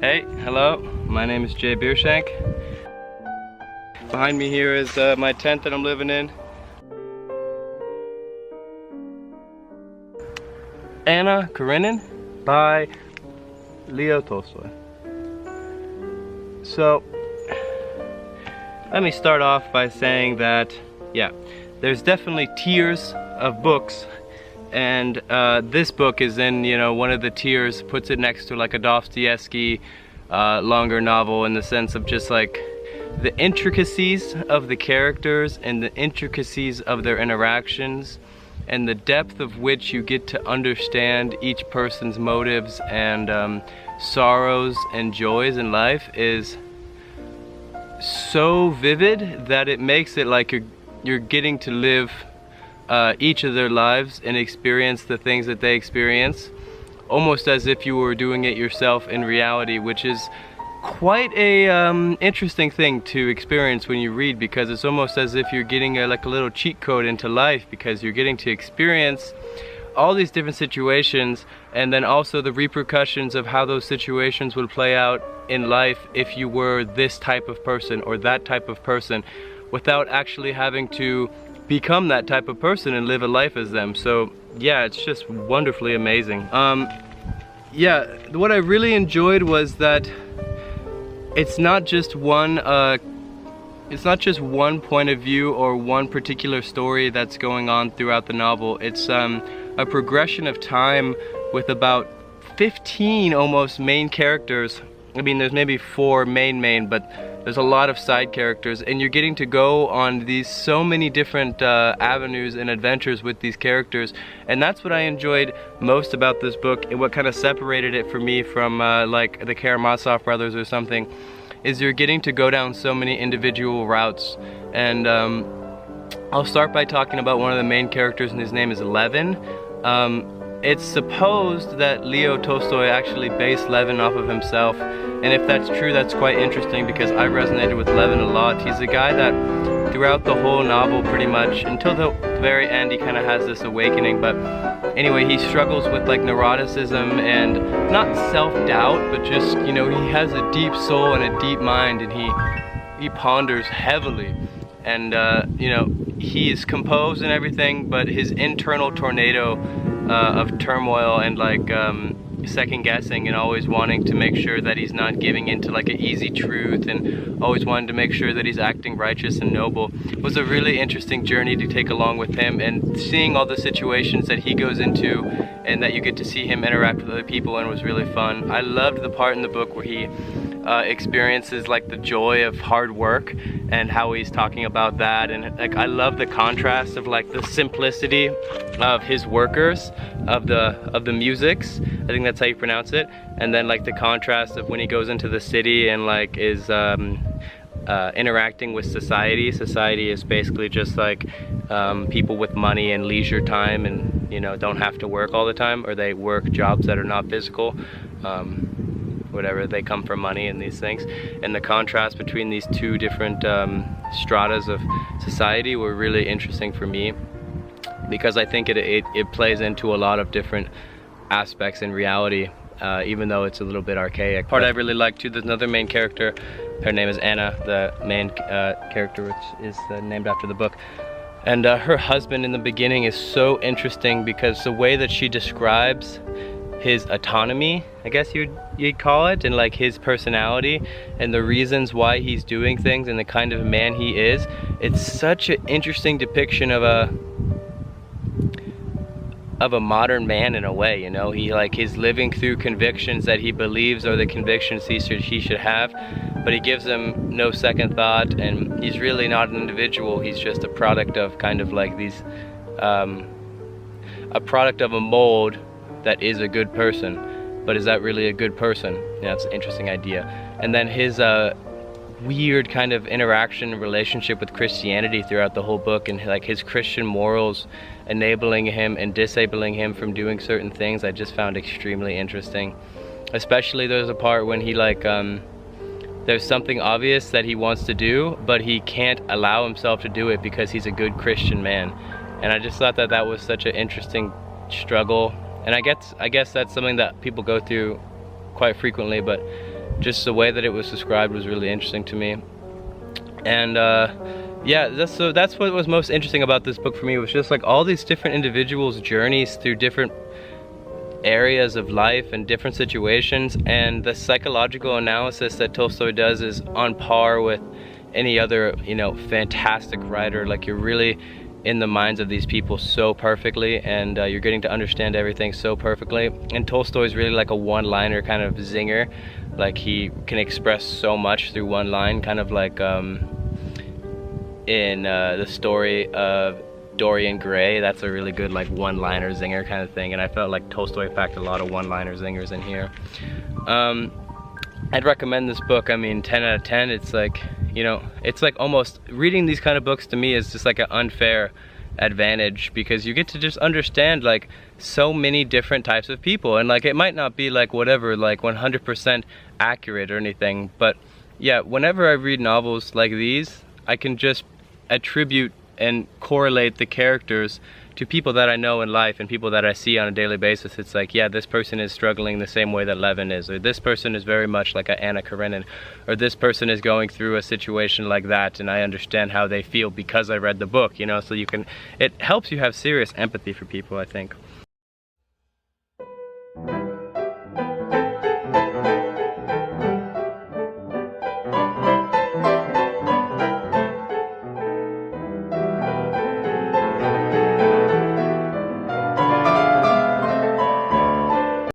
Hey, hello, my name is Jay Beershank. Behind me here is my tent that I'm living in. Anna Karenina by Leo Tolstoy. So, let me start off by saying that, yeah, there's definitely tiers of books, and this book is in, one of the tiers, puts it next to like a Dostoevsky longer novel, in the sense of just like the intricacies of the characters and the intricacies of their interactions and the depth of which you get to understand each person's motives and sorrows and joys in life is so vivid that it makes it like you're getting to live each of their lives and experience the things that they experience, almost as if you were doing it yourself in reality, which is quite a interesting thing to experience when you read, because it's almost as if you're getting like a little cheat code into life, because you're getting to experience all these different situations and then also the repercussions of how those situations would play out in life if you were this type of person or that type of person, without actually having to become that type of person and live a life as them. So yeah, it's just wonderfully amazing. Yeah, what I really enjoyed was that it's not just one point of view or one particular story that's going on throughout the novel. It's a progression of time with about 15 almost main characters. I mean, there's maybe 4 main, but there's a lot of side characters, and you're getting to go on these so many different avenues and adventures with these characters, and that's what I enjoyed most about this book, and what kind of separated it for me from like the Karamazov brothers or something, is you're getting to go down so many individual routes. And I'll start by talking about one of the main characters, and his name is Levin. It's supposed that Leo Tolstoy actually based Levin off of himself, and if that's true, that's quite interesting, because I resonated with Levin a lot. He's a guy that throughout the whole novel, pretty much until the very end, he kind of has this awakening. But anyway, he struggles with like neuroticism and not self-doubt, but just, he has a deep soul and a deep mind, and he ponders heavily, and he's composed and everything, but his internal tornado of turmoil and like second guessing and always wanting to make sure that he's not giving into like an easy truth, and always wanting to make sure that he's acting righteous and noble, was a really interesting journey to take along with him, and seeing all the situations that he goes into and that you get to see him interact with other people, and was really fun. I loved the part in the book where he experiences like the joy of hard work and how he's talking about that, and like I love the contrast of like the simplicity of his workers, of the musics, I think that's how you pronounce it, and then like the contrast of when he goes into the city and like is interacting with society. Society is basically just like people with money and leisure time, and don't have to work all the time, or they work jobs that are not physical. Whatever, they come from money and these things, and the contrast between these two different stratas of society were really interesting for me, because I think it plays into a lot of different aspects in reality, even though it's a little bit archaic. Part I really like too, there's another main character, her name is Anna, the main character, which is named after the book. And her husband in the beginning is so interesting, because the way that she describes his autonomy, I guess you'd call it, and like his personality and the reasons why he's doing things and the kind of man he is, it's such an interesting depiction of a modern man in a way. He's living through convictions that he believes are the convictions he should have, but he gives them no second thought, and he's really not an individual. He's just a product of kind of like these a product of a mold that is a good person, but is that really a good person? That's an interesting idea. And then his weird kind of interaction and relationship with Christianity throughout the whole book, and like his Christian morals enabling him and disabling him from doing certain things, I just found extremely interesting. Especially there's a part when he like there's something obvious that he wants to do, but he can't allow himself to do it because he's a good Christian man. And I just thought that that was such an interesting struggle. And I guess that's something that people go through quite frequently, but just the way that it was described was really interesting to me. And yeah, that's what was most interesting about this book for me, was just like all these different individuals' journeys through different areas of life and different situations, and the psychological analysis that Tolstoy does is on par with any other, you know, fantastic writer. Like, you're really in the minds of these people so perfectly, and you're getting to understand everything so perfectly. And Tolstoy's really like a one-liner kind of zinger. Like, he can express so much through one line, kind of like in the story of Dorian Gray. That's a really good like one-liner zinger kind of thing, and I felt like Tolstoy packed a lot of one-liner zingers in here. I'd recommend this book. I mean, 10 out of 10. It's like, you know, it's like almost reading these kind of books to me is just like an unfair advantage, because you get to just understand like so many different types of people, and like it might not be like whatever like 100% accurate or anything, but yeah, whenever I read novels like these, I can just attribute and correlate the characters to people that I know in life and people that I see on a daily basis. It's like, yeah, this person is struggling the same way that Levin is, or this person is very much like a Anna Karenina, or this person is going through a situation like that, and I understand how they feel because I read the book, you know. So you can, it helps you have serious empathy for people, I think.